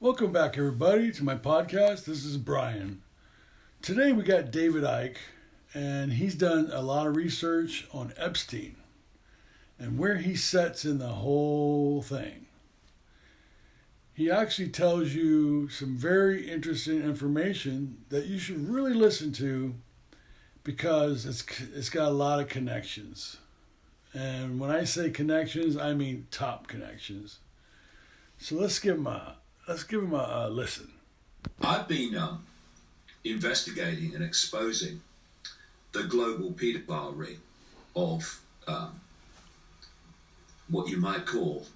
Welcome back, everybody, to my podcast. This is Brian. Today we got David Icke, and he's done a lot of research on Epstein and where he sits in the whole thing. He actually tells you some very interesting information that you should really listen to because it's got a lot of connections. And when I say connections, I mean top connections. So let's give him a listen. I've been investigating and exposing the global paedophile ring of what you might call,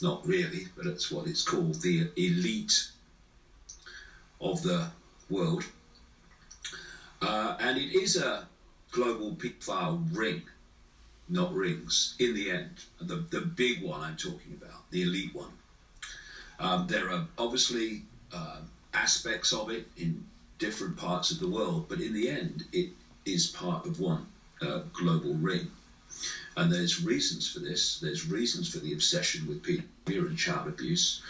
not really, but it's what it's called, the elite of the world. And it is a global paedophile ring, not rings, in the end. The big one I'm talking about, the elite one. There are obviously aspects of it in different parts of the world, but in the end, it is part of one global ring. And there's reasons for this. There's reasons for the obsession with pedophilia and child abuse,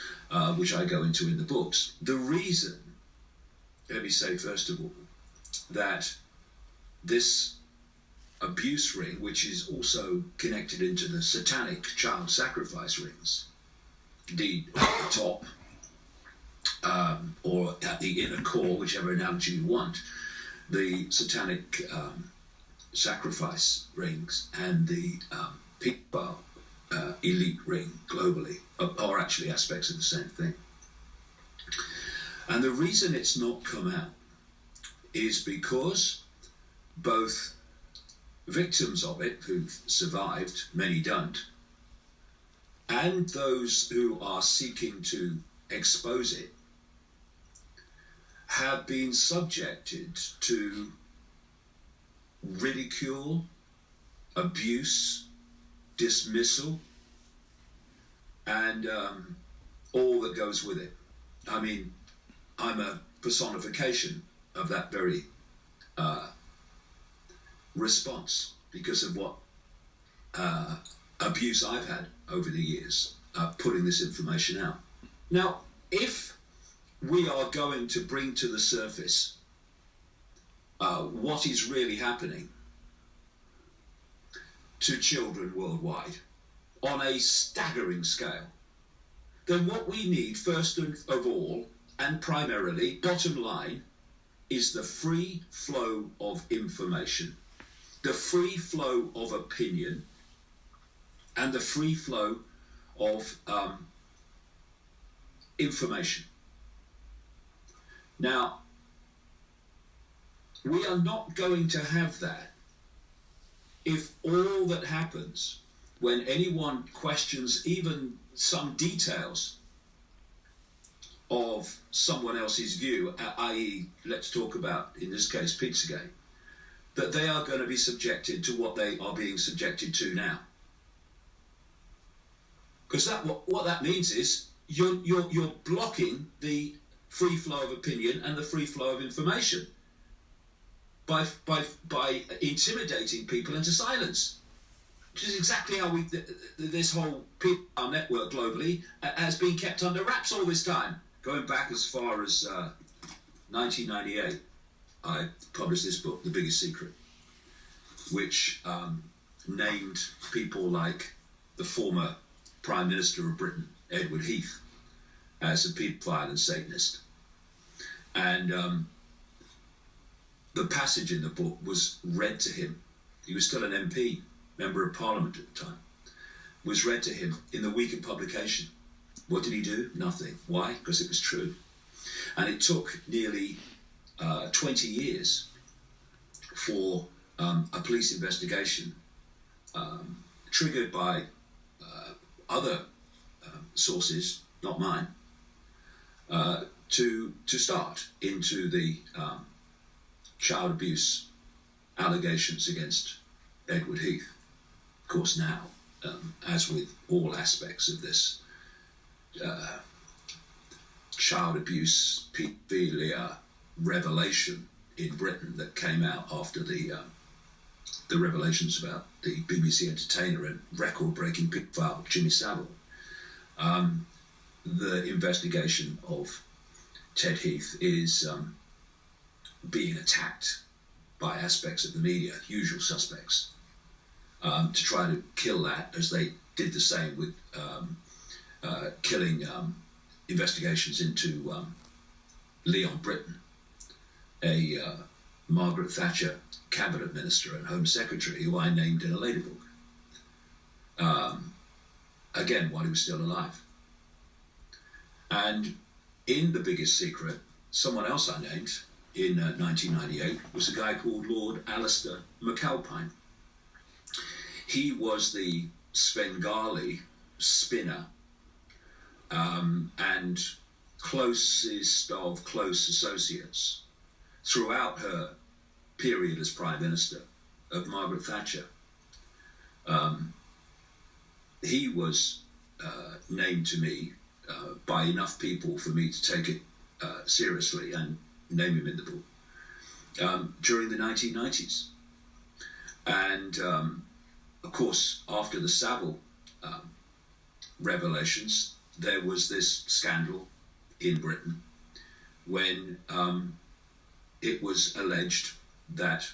which I go into in the books. The reason, let me say first of all, that this abuse ring, which is also connected into the satanic child sacrifice rings, indeed at the top, or at the inner core, whichever analogy you want, the satanic sacrifice rings and the paedophile elite ring globally are actually aspects of the same thing. And the reason it's not come out is because both victims of it who've survived, many don't, and those who are seeking to expose it have been subjected to ridicule, abuse, dismissal, and all that goes with it. I mean, I'm a personification of that very response because of what abuse I've had over the years, putting this information out. Now, if we are going to bring to the surface what is really happening to children worldwide on a staggering scale, then what we need first of all, and primarily, bottom line, is the free flow of information, the free flow of opinion, and the free flow of information. Now, we are not going to have that if all that happens when anyone questions even some details of someone else's view, i.e., let's talk about, in this case, Pizzagate, that they are going to be subjected to what they are being subjected to now. Because what that means is you're blocking the free flow of opinion and the free flow of information by intimidating people into silence, which is exactly how this whole our network globally has been kept under wraps all this time, going back as far as 1998. I published this book, The Biggest Secret, which named people like the former Prime Minister of Britain, Edward Heath, as a paedophile and Satanist. And the passage in the book was read to him. He was still an MP, Member of Parliament at the time. Was read to him in the week of publication. What did he do? Nothing. Why? Because it was true. And it took nearly 20 years for a police investigation triggered by other sources, not mine, to start into the child abuse allegations against Edward Heath. Of course, now, as with all aspects of this child abuse, paedophilia revelation in Britain that came out after the revelations about the BBC entertainer and record-breaking paedophile Jimmy Savile, the investigation of Ted Heath is being attacked by aspects of the media, usual suspects, to try to kill that, as they did the same with killing investigations into Leon Britton, a Margaret Thatcher cabinet minister and Home Secretary, who I named in a later book, again, while he was still alive. And in The Biggest Secret, someone else I named in 1998 was a guy called Lord Alistair McAlpine. He was the Svengali spinner and closest of close associates throughout her period as Prime Minister of Margaret Thatcher. He was named to me by enough people for me to take it seriously and name him in the book during the 1990s. And of course, after the Savile revelations, there was this scandal in Britain when it was alleged that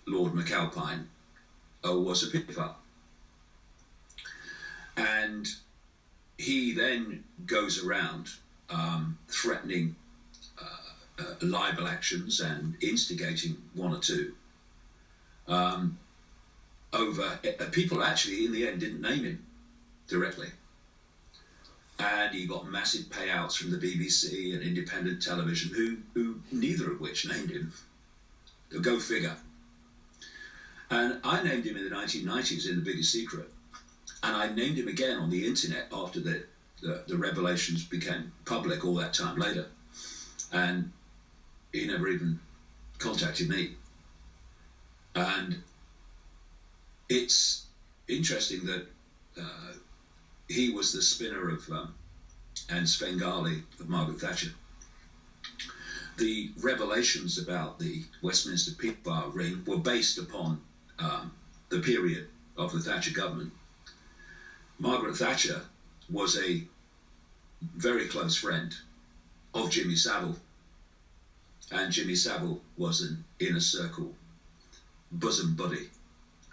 Lord McAlpine was a paedophile. And he then goes around threatening libel actions and instigating one or two over people actually in the end didn't name him directly. And he got massive payouts from the BBC and independent television, who neither of which named him. Go figure. And I named him in the 1990s in The Biggest Secret. And I named him again on the internet after the revelations became public all that time later. And he never even contacted me. And it's interesting that he was the spinner of and Svengali of Margaret Thatcher. The revelations about the Westminster paedophile ring were based upon the period of the Thatcher government. Margaret Thatcher was a very close friend of Jimmy Savile, and Jimmy Savile was an inner circle bosom buddy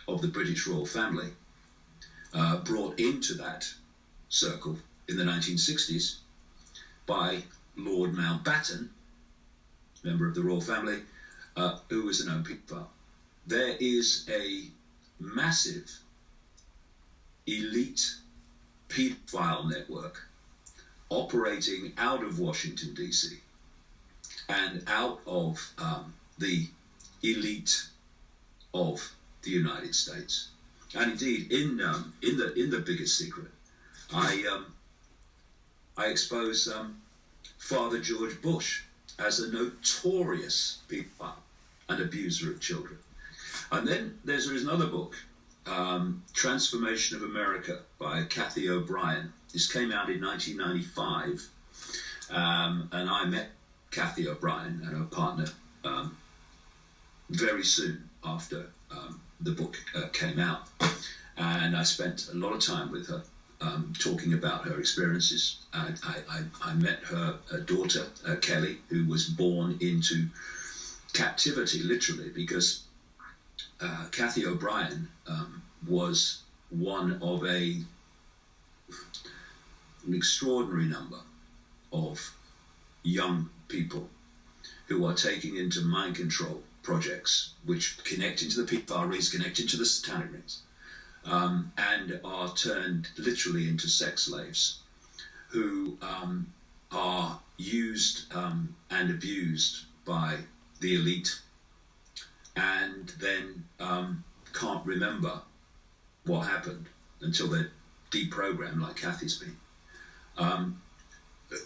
of the British royal family, brought into that circle in the 1960s by Lord Mountbatten, member of the royal family, who was a known paedophile. There is a massive elite paedophile network operating out of Washington, D.C. and out of the elite of the United States. And indeed, in the Biggest Secret, I expose Father George Bush as a notorious pedophile and abuser of children. And then there's another book, Transformation of America by Cathy O'Brien. This came out in 1995, and I met Cathy O'Brien and her partner very soon after the book came out, and I spent a lot of time with her talking about her experiences. I met her daughter, Kelly, who was born into captivity, literally, because Cathy O'Brien was one of an extraordinary number of young people who are taking into mind control projects which connect into the paedophile rings, connect into the satanic rings, and are turned literally into sex slaves who are used and abused by the elite, and then can't remember what happened until they're deprogrammed, like Cathy's been.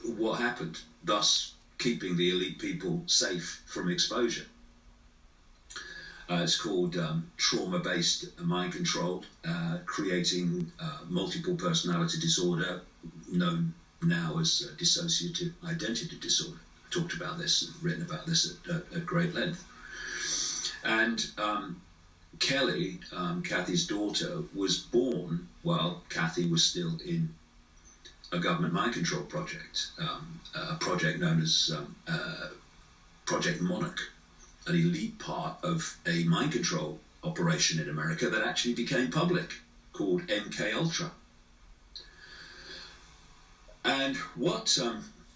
What happened, thus keeping the elite people safe from exposure. It's called trauma-based mind control, creating multiple personality disorder, known now as dissociative identity disorder. I talked about this and written about this at great length. And Kelly, Cathy's daughter, was born while Cathy was still in a government mind control project, a project known as Project Monarch, an elite part of a mind control operation in America that actually became public, called MK Ultra. And what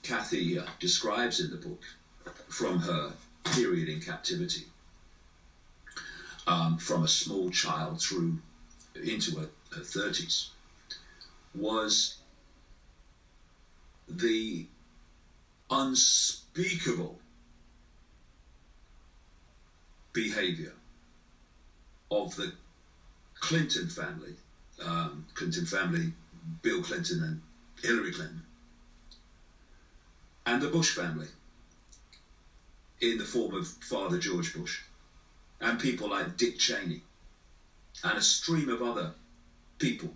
Kathy describes in the book from her period in captivity, from a small child through into her 30s, was the unspeakable behavior of the Clinton family, Bill Clinton and Hillary Clinton, and the Bush family, in the form of Father George Bush, and people like Dick Cheney, and a stream of other people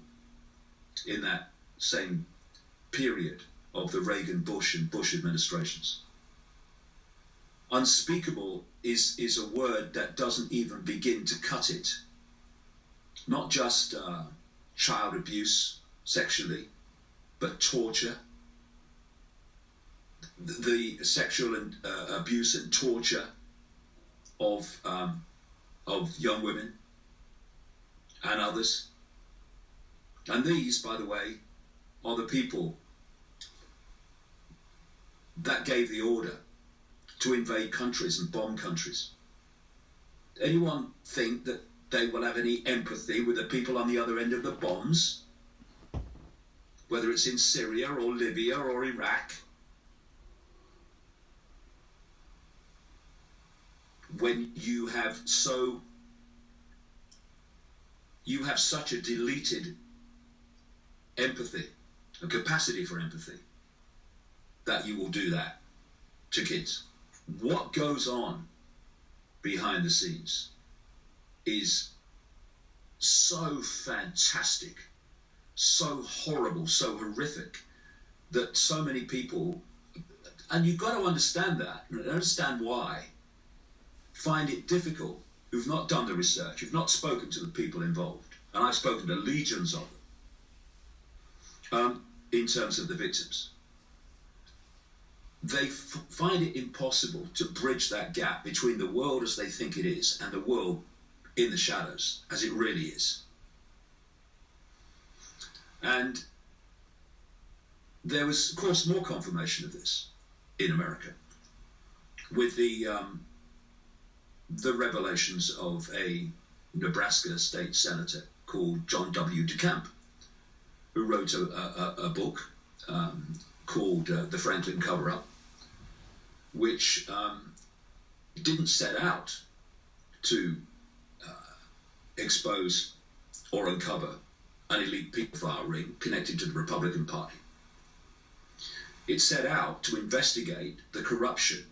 in that same period of the Reagan, Bush, and Bush administrations. Unspeakable is a word that doesn't even begin to cut it. Not just child abuse sexually, but torture, the sexual and abuse and torture of young women and others. And these, by the way, are the people that gave the order to invade countries and bomb countries. Anyone think that they will have any empathy with the people on the other end of the bombs? Whether it's in Syria or Libya or Iraq? When you have such a deleted empathy, a capacity for empathy, that you will do that to kids. What goes on behind the scenes is so fantastic, so horrible, so horrific, that so many people, and you've got to understand that, and understand why, find it difficult, who've not done the research, who've not spoken to the people involved. And I've spoken to legions of them, in terms of the victims. They find it impossible to bridge that gap between the world as they think it is and the world in the shadows as it really is. And there was, of course, more confirmation of this in America with the revelations of a Nebraska state senator called John W. DeCamp, who wrote a book called The Franklin Cover-Up, which didn't set out to expose or uncover an elite pedophile ring connected to the Republican Party. It set out to investigate the corruption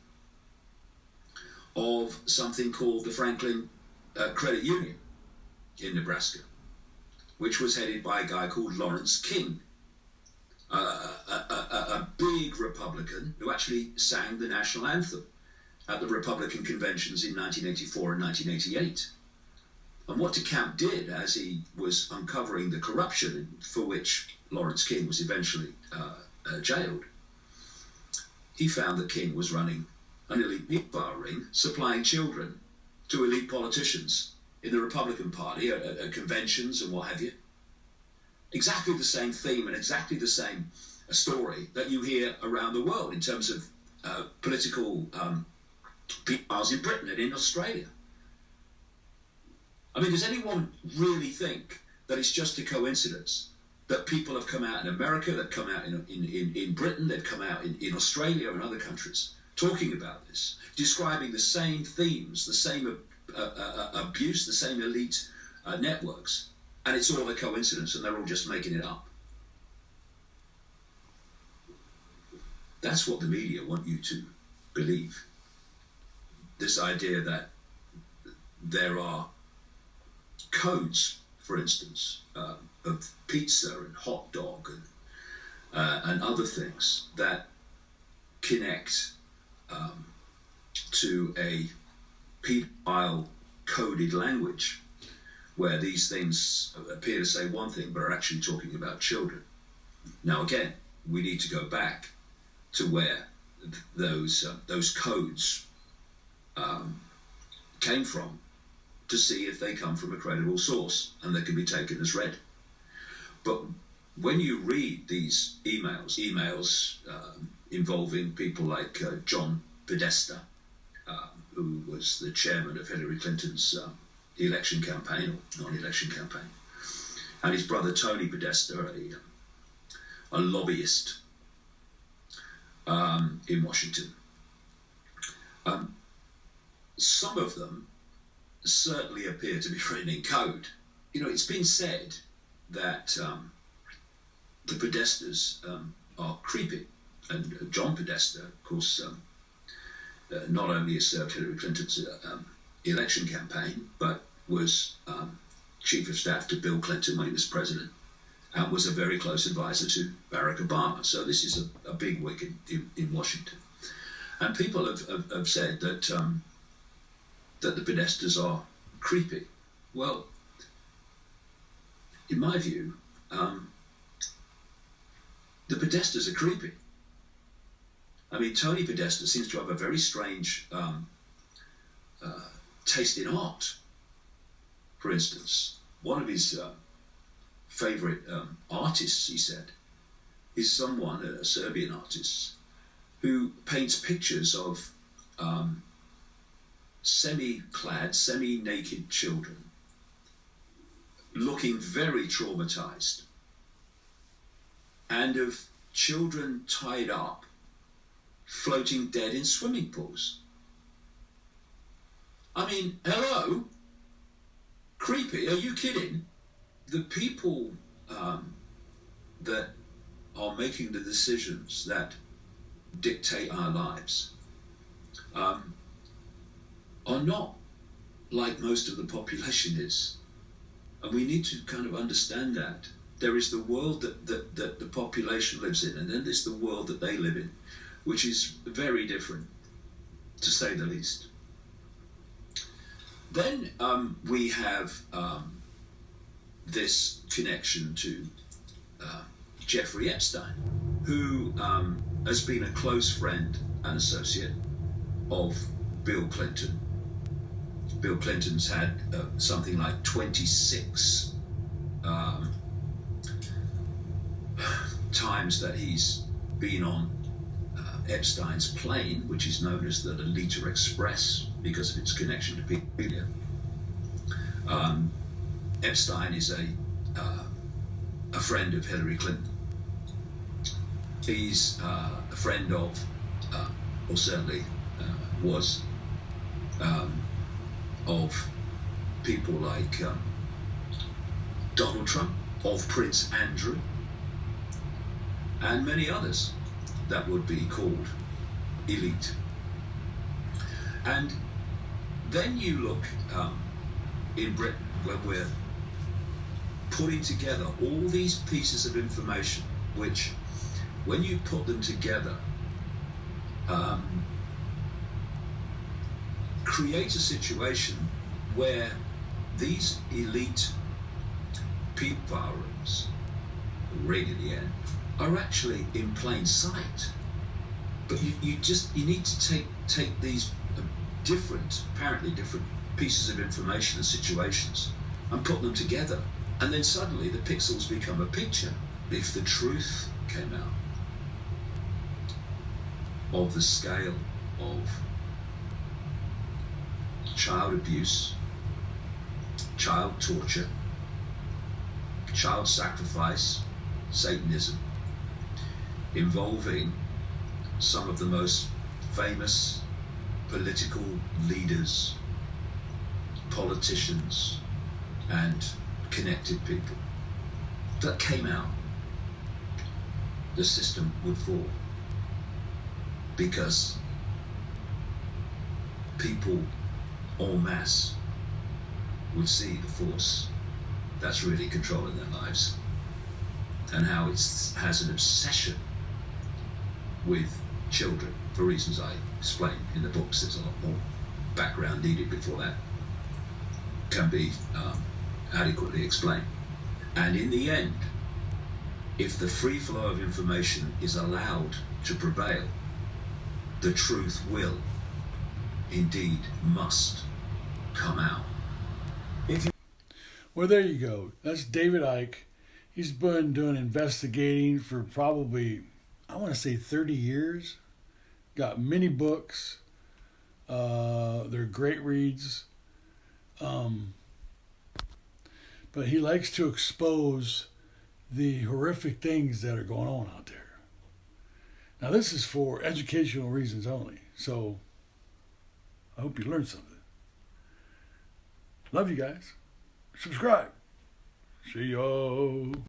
of something called the Franklin Credit Union in Nebraska, which was headed by a guy called Lawrence King, a big Republican who actually sang the national anthem at the Republican conventions in 1984 and 1988. And what DeCamp did, as he was uncovering the corruption for which Lawrence King was eventually jailed, he found that King was running an elite pedophile ring, supplying children to elite politicians in the Republican Party at conventions and what have you. Exactly the same theme and exactly the same story that you hear around the world in terms of political pedophiles in Britain and in Australia. I mean, does anyone really think that it's just a coincidence that people have come out in America, they've come out in Britain, they've come out in Australia and other countries talking about this, describing the same themes, the same abuse, the same elite networks, and it's all a coincidence and they're all just making it up? That's what the media want you to believe. This idea that there are codes, for instance, of pizza and hot dog and other things that connect to a pedophile coded language where these things appear to say one thing but are actually talking about children. Now again, we need to go back to where those codes came from to see if they come from a credible source and they can be taken as read. But when you read these emails involving people like John Podesta, who was the chairman of Hillary Clinton's election campaign, or non-election campaign, and his brother Tony Podesta, a lobbyist in Washington. Some of them certainly appear to be written in code. You know, it's been said that the Podestas are creepy, and John Podesta, of course, not only has served Hillary Clinton's election campaign, but was chief of staff to Bill Clinton when he was president, and was a very close advisor to Barack Obama. So this is a big wig in Washington. And people have said that that the Podestas are creepy. Well, in my view, the Podestas are creepy. I mean, Tony Podesta seems to have a very strange taste in art. For instance, one of his favourite artists, he said, is someone, a Serbian artist, who paints pictures of semi-clad, semi-naked children looking very traumatized, and of children tied up, floating dead in swimming pools. I mean, hello? Creepy, are you kidding? The people that are making the decisions that dictate our lives are not like most of the population is. And we need to kind of understand that. There is the world that the population lives in, and then there's the world that they live in, which is very different, to say the least. Then we have this connection to Jeffrey Epstein, who has been a close friend and associate of Bill Clinton. Bill Clinton's had something like 26 times that he's been on Epstein's plane, which is known as the Lolita Express because of its connection to pedophilia. Epstein is a friend of Hillary Clinton. He's a friend of, or certainly was, of people like Donald Trump, of Prince Andrew, and many others that would be called elite. And then you look in Britain, where we're putting together all these pieces of information, which, when you put them together, create a situation where these elite pedophile rings, ring in the end, are actually in plain sight. But you need to take these apparently different pieces of information and situations and put them together, and then suddenly the pixels become a picture. If the truth came out of the scale of child abuse, child torture, child sacrifice, Satanism, involving some of the most famous political leaders, politicians, and connected people, that came out, the system would fall. Because people en masse would see the force that's really controlling their lives, and how it has an obsession with children, for reasons I explain in the books. There's a lot more background needed before that can be adequately explained. And in the end, If the free flow of information is allowed to prevail, the truth will, indeed must, come out. Well, there you go. That's David Icke. He's been doing investigating for probably, I want to say 30 years. Got many books. They're great reads. But he likes to expose the horrific things that are going on out there. Now, this is for educational reasons only. So, I hope you learned something. Love you guys. Subscribe. See ya.